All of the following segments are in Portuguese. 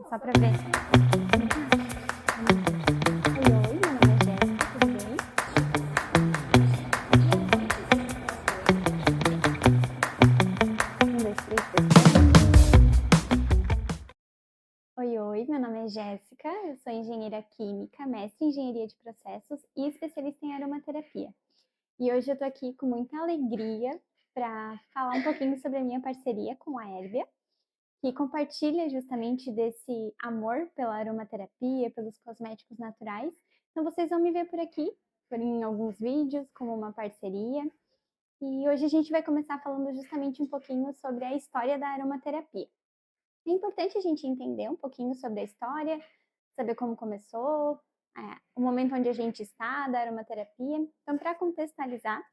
Só para ver. Oi, oi, meu nome é Jéssica, tudo bem? Um, dois, três, oi, oi, meu nome é Jéssica, eu sou engenheira química, mestre em engenharia de processos e especialista em aromaterapia. E hoje eu tô aqui com muita alegria para falar um pouquinho sobre a minha parceria com a Herbia, que compartilha justamente desse amor pela aromaterapia, pelos cosméticos naturais. Então vocês vão me ver por aqui, em alguns vídeos, como uma parceria. E hoje a gente vai começar falando justamente um pouquinho sobre a história da aromaterapia. É importante a gente entender um pouquinho sobre a história, saber como começou, o momento onde a gente está da aromaterapia. Então, para contextualizar,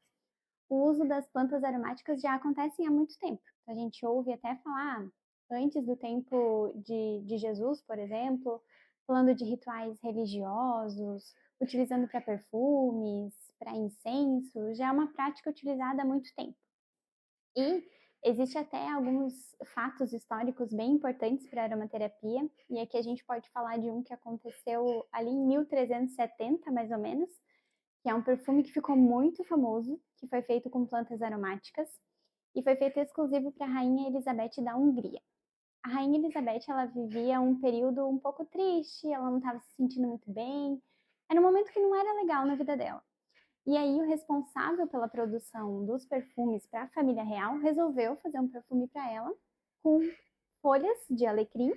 o uso das plantas aromáticas já acontece há muito tempo. A gente ouve até falar, antes do tempo de Jesus, por exemplo, falando de rituais religiosos, utilizando para perfumes, para incenso, já é uma prática utilizada há muito tempo. E existe até alguns fatos históricos bem importantes para a aromaterapia, e aqui a gente pode falar de um que aconteceu ali em 1370, mais ou menos, que é um perfume que ficou muito famoso, que foi feito com plantas aromáticas e foi feito exclusivo para a Rainha Elizabeth da Hungria. A Rainha Elizabeth, ela vivia um período um pouco triste, ela não estava se sentindo muito bem, era um momento que não era legal na vida dela. E aí o responsável pela produção dos perfumes para a família real resolveu fazer um perfume para ela com folhas de alecrim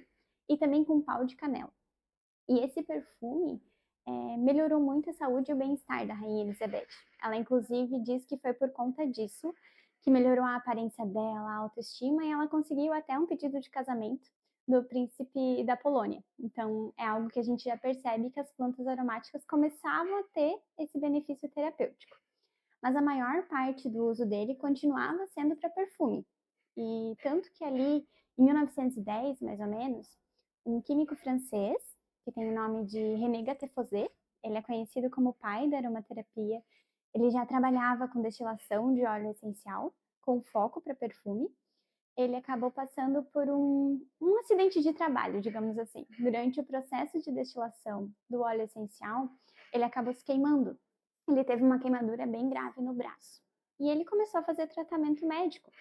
e também com pau de canela. E esse perfume melhorou muito a saúde e o bem-estar da Rainha Elizabeth. Ela, inclusive, diz que foi por conta disso que melhorou a aparência dela, a autoestima, e ela conseguiu até um pedido de casamento do príncipe da Polônia. Então, é algo que a gente já percebe que as plantas aromáticas começavam a ter esse benefício terapêutico. Mas a maior parte do uso dele continuava sendo para perfume. E tanto que ali, em 1910, mais ou menos, um químico francês, que tem o nome de René Gattefossé, ele é conhecido como o pai da aromaterapia, ele já trabalhava com destilação de óleo essencial, com foco para perfume. Ele acabou passando por um acidente de trabalho, digamos assim. Durante o processo de destilação do óleo essencial, ele acabou se queimando. Ele teve uma queimadura bem grave no braço. E ele começou a fazer tratamento médico.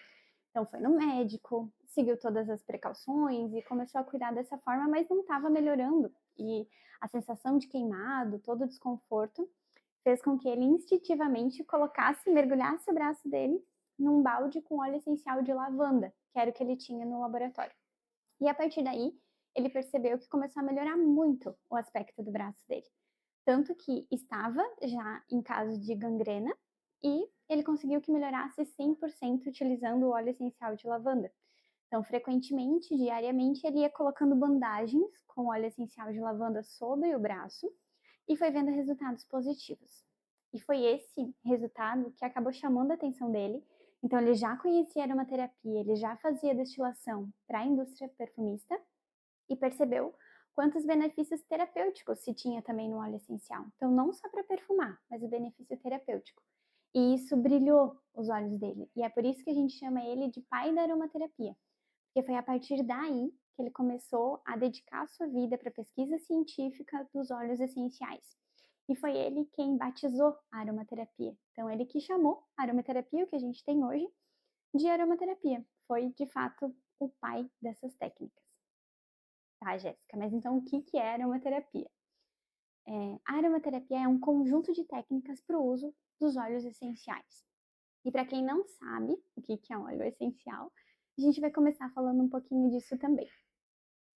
Então foi no médico, seguiu todas as precauções e começou a cuidar dessa forma, mas não estava melhorando. E a sensação de queimado, todo o desconforto, fez com que ele instintivamente colocasse, mergulhasse o braço dele num balde com óleo essencial de lavanda, que era o que ele tinha no laboratório. E a partir daí, ele percebeu que começou a melhorar muito o aspecto do braço dele. Tanto que estava já em caso de gangrena e ele conseguiu que melhorasse 100% utilizando o óleo essencial de lavanda. Então, frequentemente, diariamente, ele ia colocando bandagens com óleo essencial de lavanda sobre o braço e foi vendo resultados positivos. E foi esse resultado que acabou chamando a atenção dele. Então, ele já conhecia a aromaterapia, ele já fazia destilação para a indústria perfumista e percebeu quantos benefícios terapêuticos se tinha também no óleo essencial. Então, não só para perfumar, mas o benefício terapêutico. E isso brilhou os olhos dele. E é por isso que a gente chama ele de pai da aromaterapia. Porque foi a partir daí que ele começou a dedicar a sua vida para a pesquisa científica dos óleos essenciais. E foi ele quem batizou a aromaterapia. Então, ele que chamou a aromaterapia, o que a gente tem hoje, de aromaterapia. Foi, de fato, o pai dessas técnicas. Tá, Jéssica, mas então o que é aromaterapia? A aromaterapia é um conjunto de técnicas para o uso dos óleos essenciais. E para quem não sabe o que é um óleo essencial, a gente vai começar falando um pouquinho disso também.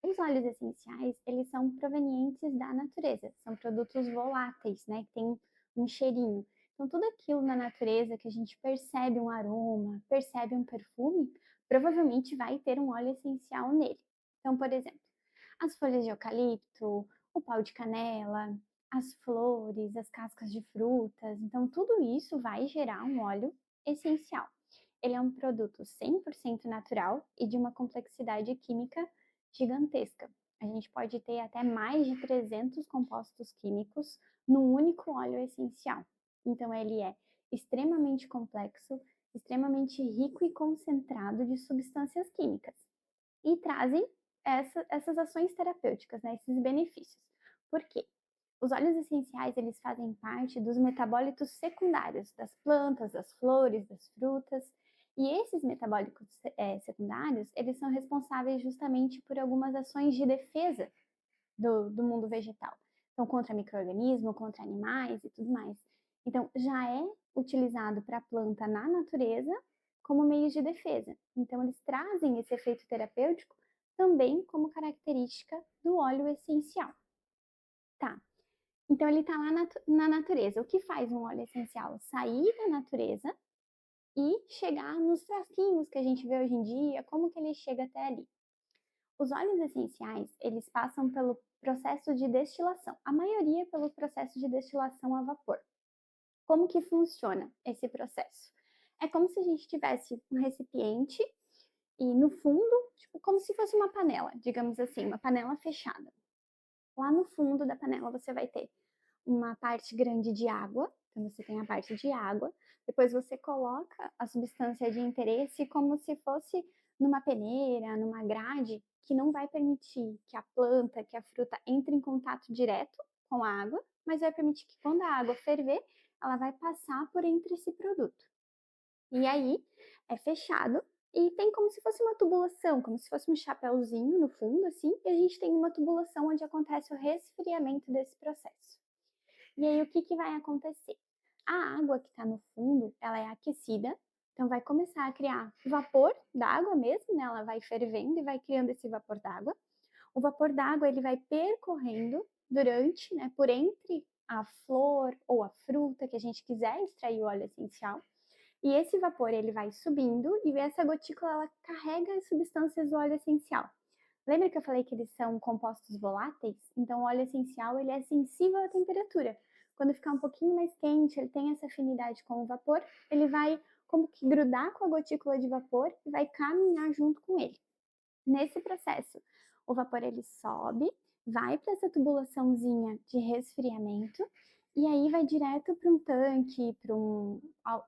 Os óleos essenciais, eles são provenientes da natureza, são produtos voláteis, né, que tem um cheirinho. Então, tudo aquilo na natureza que a gente percebe um aroma, percebe um perfume, provavelmente vai ter um óleo essencial nele. Então, por exemplo, as folhas de eucalipto, o pau de canela, as flores, as cascas de frutas. Então, tudo isso vai gerar um óleo essencial. Ele é um produto 100% natural e de uma complexidade química gigantesca. A gente pode ter até mais de 300 compostos químicos num único óleo essencial. Então, ele é extremamente complexo, extremamente rico e concentrado de substâncias químicas e trazem essas ações terapêuticas, né, esses benefícios. Por quê? Os óleos essenciais, eles fazem parte dos metabólitos secundários das plantas, das flores, das frutas. E esses metabólicos secundários, eles são responsáveis justamente por algumas ações de defesa do mundo vegetal. Então, contra micro-organismos, contra animais e tudo mais. Então, já é utilizado para a planta na natureza como meio de defesa. Então, eles trazem esse efeito terapêutico também como característica do óleo essencial. Tá, então ele está lá na natureza. O que faz um óleo essencial? Sair da natureza e chegar nos frasquinhos que a gente vê hoje em dia, como que ele chega até ali. Os óleos essenciais, eles passam pelo processo de destilação, a maioria pelo processo de destilação a vapor. Como que funciona esse processo? É como se a gente tivesse um recipiente e no fundo, tipo, como se fosse uma panela, digamos assim, uma panela fechada. Lá no fundo da panela você vai ter uma parte grande de água, então você tem a parte de água, depois você coloca a substância de interesse como se fosse numa peneira, numa grade, que não vai permitir que a planta, que a fruta entre em contato direto com a água, mas vai permitir que quando a água ferver, ela vai passar por entre esse produto. E aí é fechado e tem como se fosse uma tubulação, como se fosse um chapéuzinho no fundo, assim, e a gente tem uma tubulação onde acontece o resfriamento desse processo. E aí, o que, que vai acontecer? A água que está no fundo, ela é aquecida, então vai começar a criar vapor d'água mesmo, né? Ela vai fervendo e vai criando esse vapor d'água. O vapor d'água, ele vai percorrendo durante, né, por entre a flor ou a fruta que a gente quiser extrair o óleo essencial. E esse vapor, ele vai subindo e essa gotícula, ela carrega as substâncias do óleo essencial. Lembra que eu falei que eles são compostos voláteis? Então, o óleo essencial, ele é sensível à temperatura. Quando ficar um pouquinho mais quente, ele tem essa afinidade com o vapor, ele vai como que grudar com a gotícula de vapor e vai caminhar junto com ele. Nesse processo, o vapor ele sobe, vai para essa tubulaçãozinha de resfriamento e aí vai direto para um tanque, para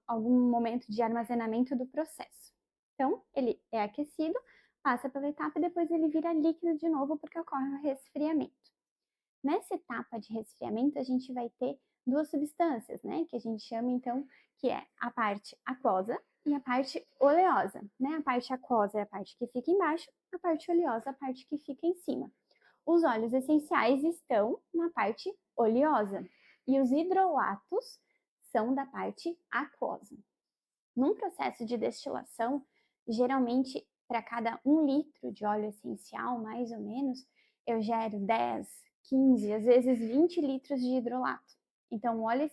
algum momento de armazenamento do processo. Então, ele é aquecido, passa pela etapa e depois ele vira líquido de novo porque ocorre o resfriamento. Nessa etapa de resfriamento, a gente vai ter duas substâncias, né? Que a gente chama então, que é a parte aquosa e a parte oleosa, né? A parte aquosa é a parte que fica embaixo, a parte oleosa é a parte que fica em cima. Os óleos essenciais estão na parte oleosa e os hidrolatos são da parte aquosa. Num processo de destilação, geralmente para cada 1 litro de óleo essencial, mais ou menos, eu gero 10, 15, às vezes 20 litros de hidrolato. Então, o óleo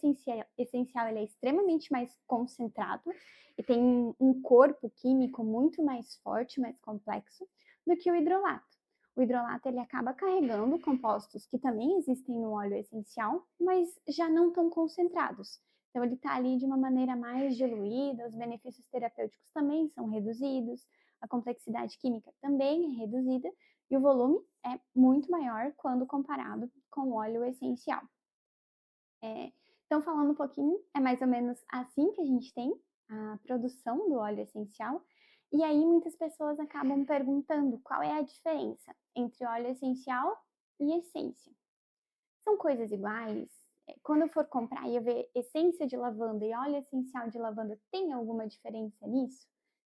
essencial ele é extremamente mais concentrado e tem um corpo químico muito mais forte, mais complexo do que o hidrolato. O hidrolato ele acaba carregando compostos que também existem no óleo essencial, mas já não tão concentrados. Então, ele está ali de uma maneira mais diluída, os benefícios terapêuticos também são reduzidos, a complexidade química também é reduzida e o volume é muito maior quando comparado com o óleo essencial. Então, falando um pouquinho, é mais ou menos assim que a gente tem a produção do óleo essencial. E aí, muitas pessoas acabam perguntando qual é a diferença entre óleo essencial e essência. São coisas iguais? Quando eu for comprar e eu ver essência de lavanda e óleo essencial de lavanda, tem alguma diferença nisso?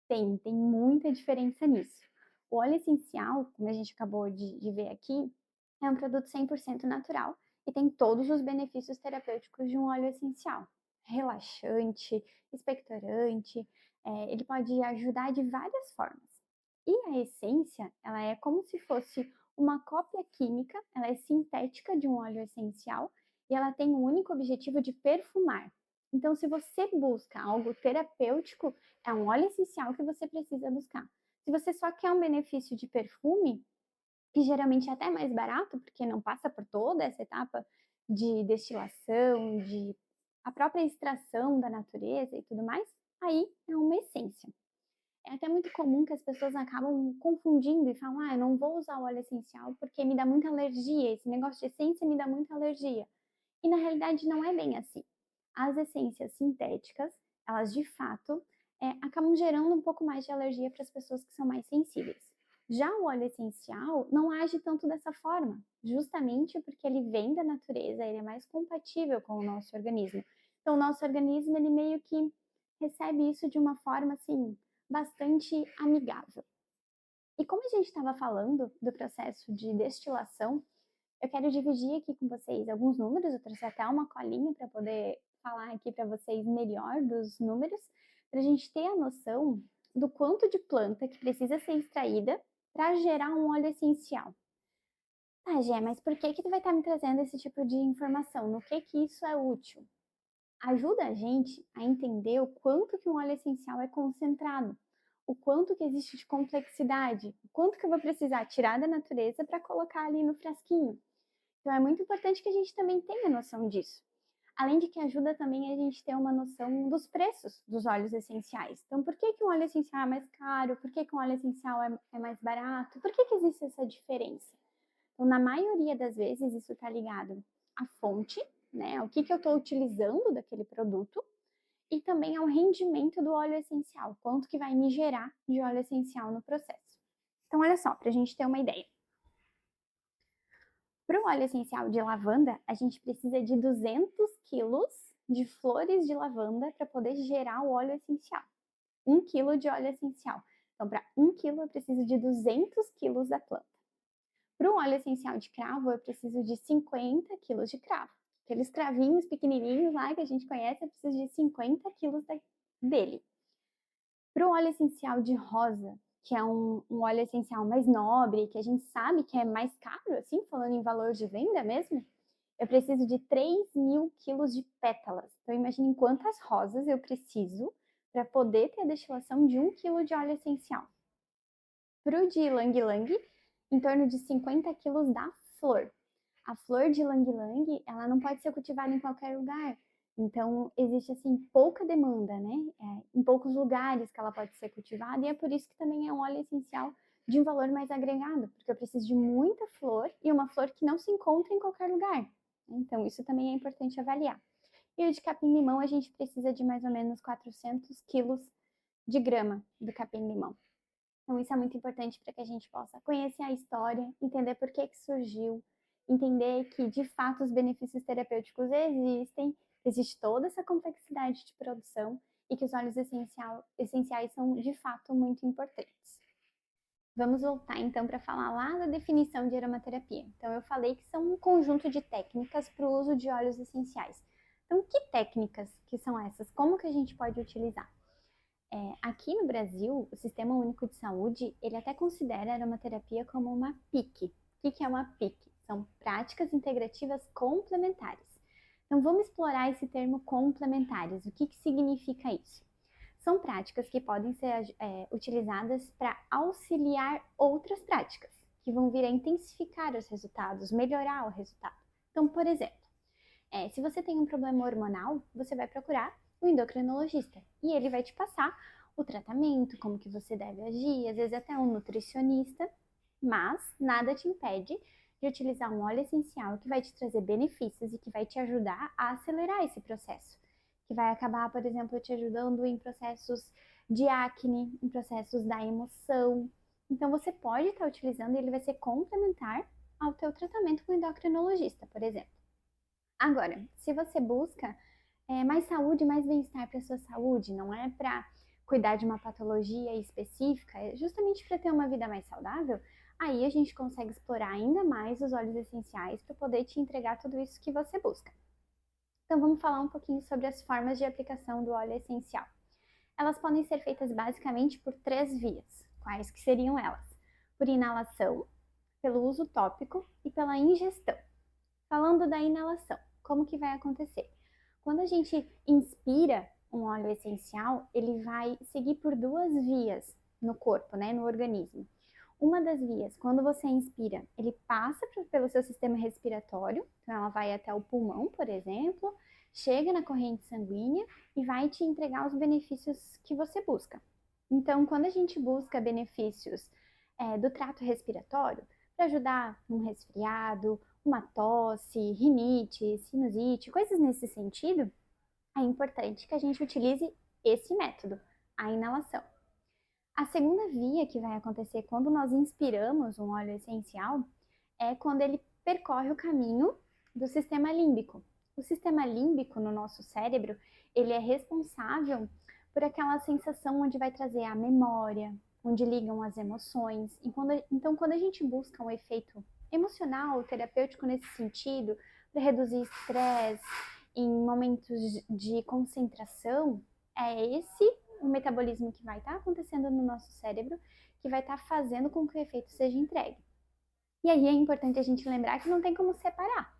Tem muita diferença nisso. O óleo essencial, como a gente acabou de ver aqui, é um produto 100% natural e tem todos os benefícios terapêuticos de um óleo essencial. Relaxante, expectorante, ele pode ajudar de várias formas. E a essência, ela é como se fosse uma cópia química, ela é sintética de um óleo essencial e ela tem o único objetivo de perfumar. Então, se você busca algo terapêutico, é um óleo essencial que você precisa buscar. Se você só quer um benefício de perfume, que geralmente é até mais barato, porque não passa por toda essa etapa de destilação, de a própria extração da natureza e tudo mais, aí é uma essência. É até muito comum que as pessoas acabam confundindo e falam: ah, eu não vou usar o óleo essencial porque me dá muita alergia, esse negócio de essência me dá muita alergia. E na realidade não é bem assim. As essências sintéticas, elas de fato acabam gerando um pouco mais de alergia para as pessoas que são mais sensíveis. Já o óleo essencial não age tanto dessa forma, justamente porque ele vem da natureza, ele é mais compatível com o nosso organismo. Então, o nosso organismo, ele meio que recebe isso de uma forma, assim, bastante amigável. E como a gente estava falando do processo de destilação, eu quero dividir aqui com vocês alguns números, eu trouxe até uma colinha para poder falar aqui para vocês melhor dos números, para a gente ter a noção do quanto de planta que precisa ser extraída para gerar um óleo essencial. Tá, Gé, mas por que tu vai estar me trazendo esse tipo de informação? No que isso é útil? Ajuda a gente a entender o quanto que um óleo essencial é concentrado, o quanto que existe de complexidade, o quanto que eu vou precisar tirar da natureza para colocar ali no frasquinho. Então é muito importante que a gente também tenha noção disso. Além de que ajuda também a gente ter uma noção dos preços dos óleos essenciais. Então, por que um óleo essencial é mais caro? Por que um óleo essencial é mais barato? Por que existe essa diferença? Então, na maioria das vezes, isso está ligado à fonte, né? Ao que eu estou utilizando daquele produto e também ao rendimento do óleo essencial, quanto que vai me gerar de óleo essencial no processo. Então, olha só, para a gente ter uma ideia. Para o óleo essencial de lavanda, a gente precisa de 200 quilos de flores de lavanda para poder gerar o óleo essencial. 1 quilo de óleo essencial. Então, para 1 quilo, eu preciso de 200 quilos da planta. Para o óleo essencial de cravo, eu preciso de 50 quilos de cravo. Aqueles cravinhos pequenininhos lá que a gente conhece, eu preciso de 50 quilos dele. Para o óleo essencial de rosa, que é um óleo essencial mais nobre, que a gente sabe que é mais caro, assim, falando em valor de venda mesmo, eu preciso de 3.000 quilos de pétalas. Então, imagine quantas rosas eu preciso para poder ter a destilação de 1 quilo de óleo essencial. Para o de ylang-ylang, em torno de 50 quilos da flor. A flor de ylang-ylang, ela não pode ser cultivada em qualquer lugar. Então, existe, assim, pouca demanda, né? Em poucos lugares que ela pode ser cultivada, e é por isso que também é um óleo essencial de um valor mais agregado, porque eu preciso de muita flor e uma flor que não se encontra em qualquer lugar. Então, isso também é importante avaliar. E o de capim-limão, a gente precisa de mais ou menos 400 quilos de grama do capim-limão. Então, isso é muito importante para que a gente possa conhecer a história, entender por que surgiu, entender que, de fato, os benefícios terapêuticos existem, existe toda essa complexidade de produção e que os óleos essenciais são, de fato, muito importantes. Vamos voltar, então, para falar lá da definição de aromaterapia. Então, eu falei que são um conjunto de técnicas para o uso de óleos essenciais. Então, que técnicas que são essas? Como que a gente pode utilizar? Aqui no Brasil, o Sistema Único de Saúde, ele até considera a aromaterapia como uma PIC. O que é uma PIC? São práticas integrativas complementares. Então, vamos explorar esse termo complementares. O que significa isso? São práticas que podem ser utilizadas para auxiliar outras práticas, que vão vir a intensificar os resultados, melhorar o resultado. Então, por exemplo, se você tem um problema hormonal, você vai procurar o endocrinologista e ele vai te passar o tratamento, como que você deve agir, às vezes até um nutricionista, mas nada te impede de utilizar um óleo essencial que vai te trazer benefícios e que vai te ajudar a acelerar esse processo, que vai acabar, por exemplo, te ajudando em processos de acne, em processos da emoção. Então você pode estar utilizando e ele vai ser complementar ao teu tratamento com o endocrinologista, por exemplo. Agora, se você busca mais saúde, mais bem-estar para a sua saúde, não é para cuidar de uma patologia específica, é justamente para ter uma vida mais saudável, aí a gente consegue explorar ainda mais os óleos essenciais para poder te entregar tudo isso que você busca. Então vamos falar um pouquinho sobre as formas de aplicação do óleo essencial. Elas podem ser feitas basicamente por 3 vias. Quais que seriam elas? Por inalação, pelo uso tópico e pela ingestão. Falando da inalação, como que vai acontecer? Quando a gente inspira um óleo essencial, ele vai seguir por 2 vias no corpo, né, no organismo. Uma das vias, quando você inspira, ele passa pelo seu sistema respiratório, então ela vai até o pulmão, por exemplo, chega na corrente sanguínea e vai te entregar os benefícios que você busca. Então, quando a gente busca benefícios do trato respiratório, para ajudar um resfriado, uma tosse, rinite, sinusite, coisas nesse sentido, é importante que a gente utilize esse método, a inalação. A segunda via que vai acontecer quando nós inspiramos um óleo essencial é quando ele percorre o caminho do sistema límbico. O sistema límbico no nosso cérebro, ele é responsável por aquela sensação onde vai trazer a memória, onde ligam as emoções. Então, quando a gente busca um efeito emocional, terapêutico nesse sentido, para reduzir estresse em momentos de concentração, é esse o metabolismo que vai estar acontecendo no nosso cérebro, que vai estar fazendo com que o efeito seja entregue. E aí é importante a gente lembrar que não tem como separar,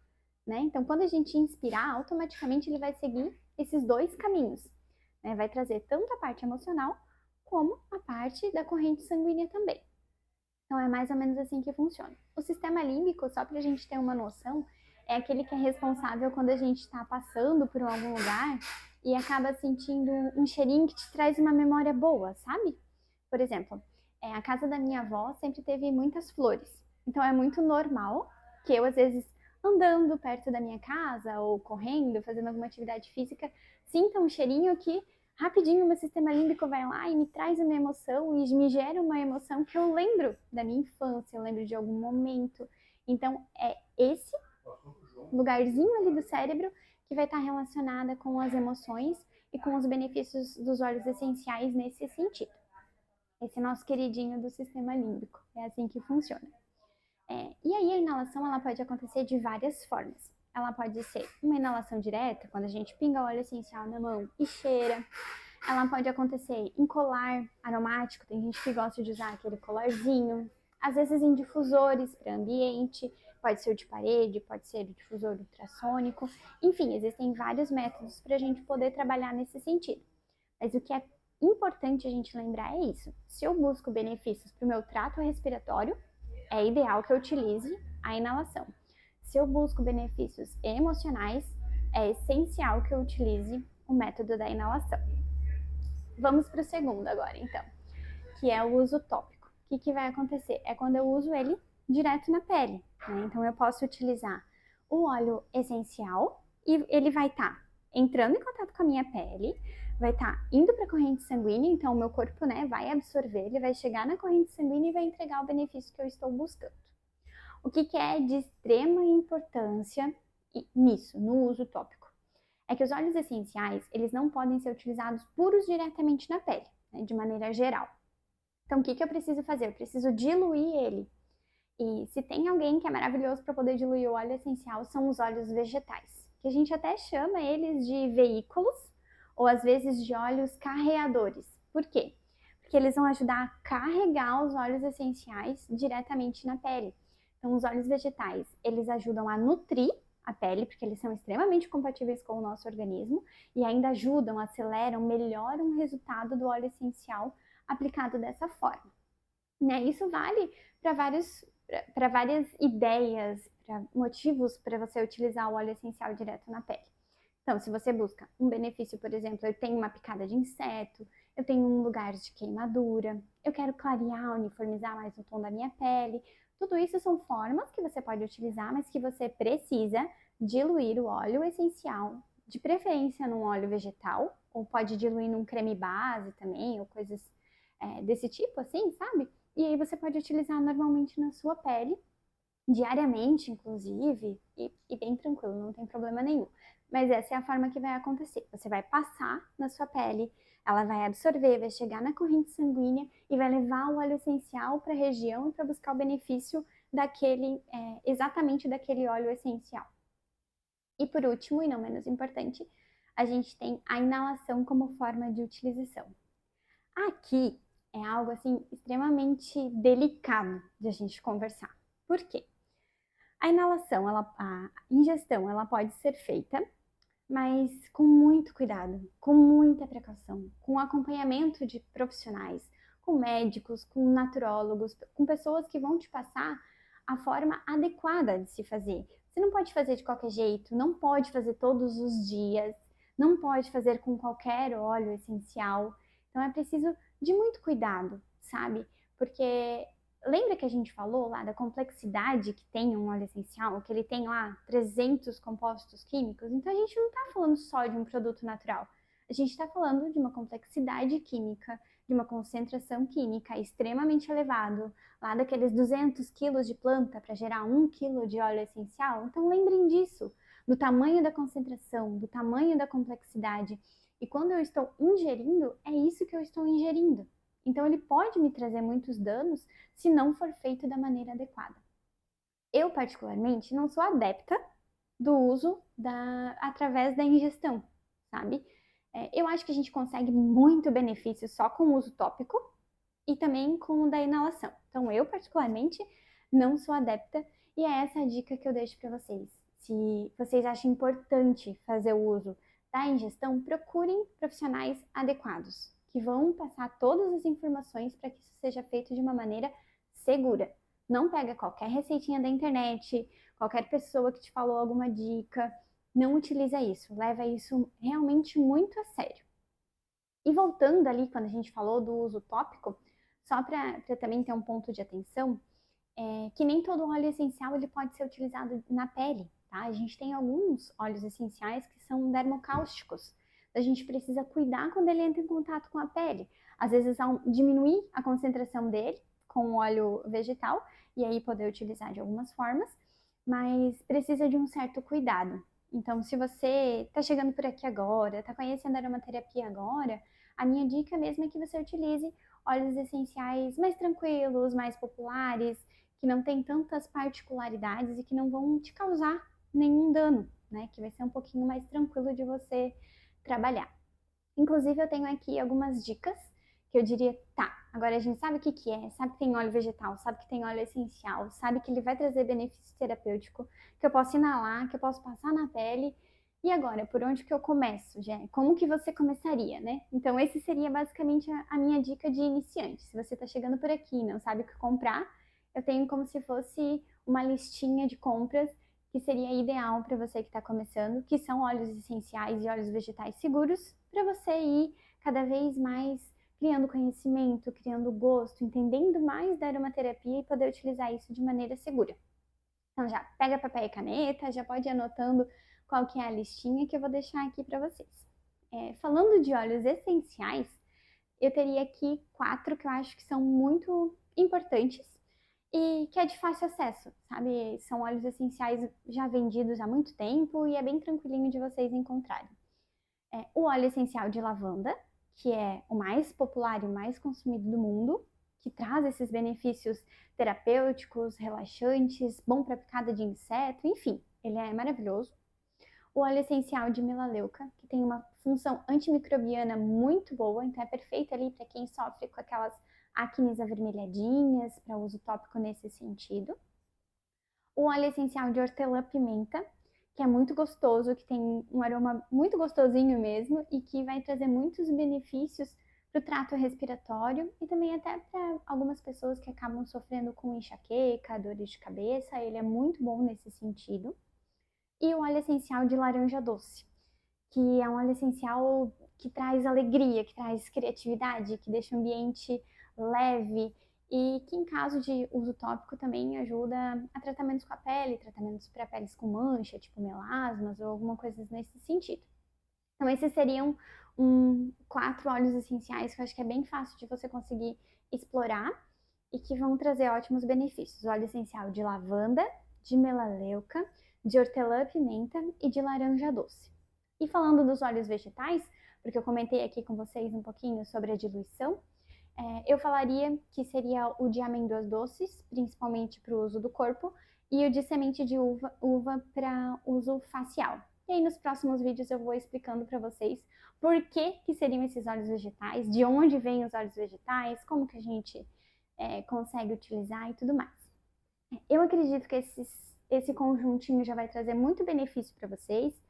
né? Então, quando a gente inspirar, automaticamente ele vai seguir esses dois caminhos, né? Vai trazer tanto a parte emocional como a parte da corrente sanguínea também. Então, é mais ou menos assim que funciona. O sistema límbico, só para a gente ter uma noção, é aquele que é responsável quando a gente está passando por algum lugar e acaba sentindo um cheirinho que te traz uma memória boa, sabe? Por exemplo, a casa da minha avó sempre teve muitas flores. Então, é muito normal que eu, às vezes, andando perto da minha casa ou correndo, fazendo alguma atividade física, sinta um cheirinho que rapidinho o meu sistema límbico vai lá e me traz uma emoção e me gera uma emoção que eu lembro da minha infância, eu lembro de algum momento. Então, é esse lugarzinho ali do cérebro que vai estar relacionada com as emoções e com os benefícios dos óleos essenciais nesse sentido. Esse nosso queridinho do sistema límbico. É assim que funciona. E aí a inalação ela pode acontecer de várias formas. Ela pode ser uma inalação direta, quando a gente pinga óleo essencial na mão e cheira. Ela pode acontecer em colar aromático, tem gente que gosta de usar aquele colarzinho. Às vezes em difusores para ambiente, pode ser o de parede, pode ser o difusor ultrassônico. Enfim, existem vários métodos para a gente poder trabalhar nesse sentido. Mas o que é importante a gente lembrar é isso. Se eu busco benefícios para o meu trato respiratório, é ideal que eu utilize a inalação. Se eu busco benefícios emocionais, é essencial que eu utilize o método da inalação. Vamos para o segundo agora, então, que é o uso tópico. O que vai acontecer? É quando eu uso ele direto na pele, né? Então, eu posso utilizar o óleo essencial e ele vai estar entrando em contato com a minha pele, vai estar indo para a corrente sanguínea, então o meu corpo, né, vai absorver, ele vai chegar na corrente sanguínea e vai entregar o benefício que eu estou buscando. O que é de extrema importância nisso, no uso tópico? É que os óleos essenciais, eles não podem ser utilizados puros diretamente na pele, né, de maneira geral. Então, o que eu preciso fazer? Eu preciso diluir ele. E se tem alguém que é maravilhoso para poder diluir o óleo essencial, são os óleos vegetais, que a gente até chama eles de veículos, ou às vezes de óleos carreadores. Por quê? Porque eles vão ajudar a carregar os óleos essenciais diretamente na pele. Então, os óleos vegetais, eles ajudam a nutrir a pele, porque eles são extremamente compatíveis com o nosso organismo, e ainda ajudam, aceleram, melhoram o resultado do óleo essencial aplicado dessa forma. Né? Isso vale para várias ideias, para motivos para você utilizar o óleo essencial direto na pele. Então, se você busca um benefício, por exemplo, eu tenho uma picada de inseto, eu tenho um lugar de queimadura, eu quero clarear, uniformizar mais o tom da minha pele, tudo isso são formas que você pode utilizar, mas que você precisa diluir o óleo essencial, de preferência num óleo vegetal, ou pode diluir num creme base também, ou coisas desse tipo, assim, sabe? E aí você pode utilizar normalmente na sua pele, diariamente, inclusive, e bem tranquilo, não tem problema nenhum. Mas essa é a forma que vai acontecer. Você vai passar na sua pele, ela vai absorver, vai chegar na corrente sanguínea e vai levar o óleo essencial para a região para buscar o benefício daquele, exatamente daquele óleo essencial. E por último, e não menos importante, a gente tem a inalação como forma de utilização. Aqui é algo assim extremamente delicado de a gente conversar. Por quê? A inalação, a ingestão, ela pode ser feita, mas com muito cuidado, com muita precaução, com acompanhamento de profissionais, com médicos, com naturólogos, com pessoas que vão te passar a forma adequada de se fazer. Você não pode fazer de qualquer jeito, não pode fazer todos os dias, não pode fazer com qualquer óleo essencial. Então é preciso de muito cuidado, sabe? Porque lembra que a gente falou lá da complexidade que tem um óleo essencial, que ele tem lá 300 compostos químicos? Então a gente não está falando só de um produto natural. A gente está falando de uma complexidade química, de uma concentração química extremamente elevada, lá daqueles 200 quilos de planta para gerar 1 quilo de óleo essencial. Então lembrem disso, do tamanho da concentração, do tamanho da complexidade. E quando eu estou ingerindo, é isso que eu estou ingerindo. Então ele pode me trazer muitos danos se não for feito da maneira adequada. Eu, particularmente, não sou adepta do uso através da ingestão, sabe? Eu acho que a gente consegue muito benefício só com o uso tópico e também com o da inalação. Então, eu, particularmente, não sou adepta e é essa a dica que eu deixo para vocês. Se vocês acham importante fazer o uso da ingestão, procurem profissionais adequados, que vão passar todas as informações para que isso seja feito de uma maneira segura. Não pega qualquer receitinha da internet, qualquer pessoa que te falou alguma dica, não utiliza isso, leva isso realmente muito a sério. E voltando ali, quando a gente falou do uso tópico, só para também ter um ponto de atenção, que nem todo óleo essencial ele pode ser utilizado na pele, tá? A gente tem alguns óleos essenciais que são dermocáusticos. A gente precisa cuidar quando ele entra em contato com a pele. Às vezes, diminuir a concentração dele com o óleo vegetal e aí poder utilizar de algumas formas, mas precisa de um certo cuidado. Então, se você está chegando por aqui agora, está conhecendo a aromaterapia agora, a minha dica mesmo é que você utilize óleos essenciais mais tranquilos, mais populares, que não tem tantas particularidades e que não vão te causar nenhum dano, né? Que vai ser um pouquinho mais tranquilo de você trabalhar. Inclusive, eu tenho aqui algumas dicas que eu diria, tá, agora a gente sabe o que que é, sabe que tem óleo vegetal, sabe que tem óleo essencial, sabe que ele vai trazer benefício terapêutico, que eu posso inalar, que eu posso passar na pele. E agora, por onde que eu começo, Jé? Como que você começaria, né? Então, esse seria basicamente a minha dica de iniciante. Se você está chegando por aqui e não sabe o que comprar, eu tenho como se fosse uma listinha de compras que seria ideal para você que está começando, que são óleos essenciais e óleos vegetais seguros, para você ir cada vez mais criando conhecimento, criando gosto, entendendo mais da aromaterapia e poder utilizar isso de maneira segura. Então já pega papel e caneta, já pode ir anotando qual que é a listinha que eu vou deixar aqui para vocês. Falando de óleos essenciais, eu teria aqui 4 que eu acho que são muito importantes e que é de fácil acesso, sabe? São óleos essenciais já vendidos há muito tempo e é bem tranquilinho de vocês encontrarem. O óleo essencial de lavanda, que é o mais popular e o mais consumido do mundo, que traz esses benefícios terapêuticos, relaxantes, bom para picada de inseto, enfim, ele é maravilhoso. O óleo essencial de melaleuca, que tem uma função antimicrobiana muito boa, então é perfeito ali para quem sofre com aquelas acnes avermelhadinhas, para uso tópico nesse sentido. O óleo essencial de hortelã-pimenta, que é muito gostoso, que tem um aroma muito gostosinho mesmo e que vai trazer muitos benefícios para o trato respiratório e também até para algumas pessoas que acabam sofrendo com enxaqueca, dores de cabeça, ele é muito bom nesse sentido. E o óleo essencial de laranja doce, que é um óleo essencial que traz alegria, que traz criatividade, que deixa o ambiente leve e que em caso de uso tópico também ajuda a tratamentos com a pele, tratamentos para peles com mancha, tipo melasmas ou alguma coisa nesse sentido. Então esses seriam 4 óleos essenciais que eu acho que é bem fácil de você conseguir explorar e que vão trazer ótimos benefícios. O óleo essencial de lavanda, de melaleuca, de hortelã-pimenta e de laranja doce. E falando dos óleos vegetais, porque eu comentei aqui com vocês um pouquinho sobre a diluição, eu falaria que seria o de amêndoas doces, principalmente para o uso do corpo, e o de semente de uva para uso facial. E aí nos próximos vídeos eu vou explicando para vocês por que seriam esses óleos vegetais, de onde vêm os óleos vegetais, como que a gente consegue utilizar e tudo mais. Eu acredito que esse conjuntinho já vai trazer muito benefício para vocês.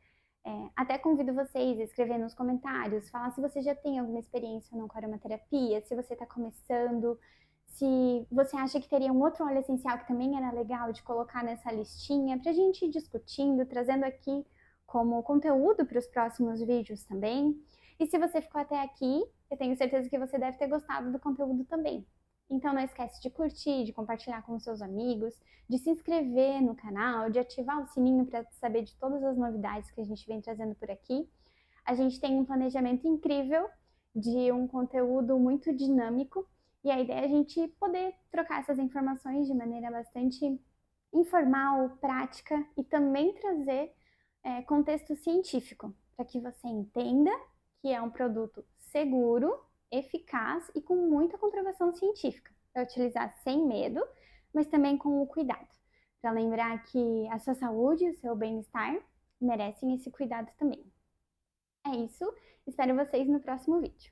Até convido vocês a escrever nos comentários, falar se você já tem alguma experiência ou não com aromaterapia, se você está começando, se você acha que teria um outro óleo essencial que também era legal de colocar nessa listinha, para a gente ir discutindo, trazendo aqui como conteúdo para os próximos vídeos também. E se você ficou até aqui, eu tenho certeza que você deve ter gostado do conteúdo também. Então não esquece de curtir, de compartilhar com seus amigos, de se inscrever no canal, de ativar o sininho para saber de todas as novidades que a gente vem trazendo por aqui. A gente tem um planejamento incrível de um conteúdo muito dinâmico, e a ideia é a gente poder trocar essas informações de maneira bastante informal, prática e também trazer contexto científico, para que você entenda que é um produto seguro, eficaz e com muita comprovação científica, para utilizar sem medo, mas também com o cuidado, para lembrar que a sua saúde e o seu bem-estar merecem esse cuidado também. É isso, espero vocês no próximo vídeo.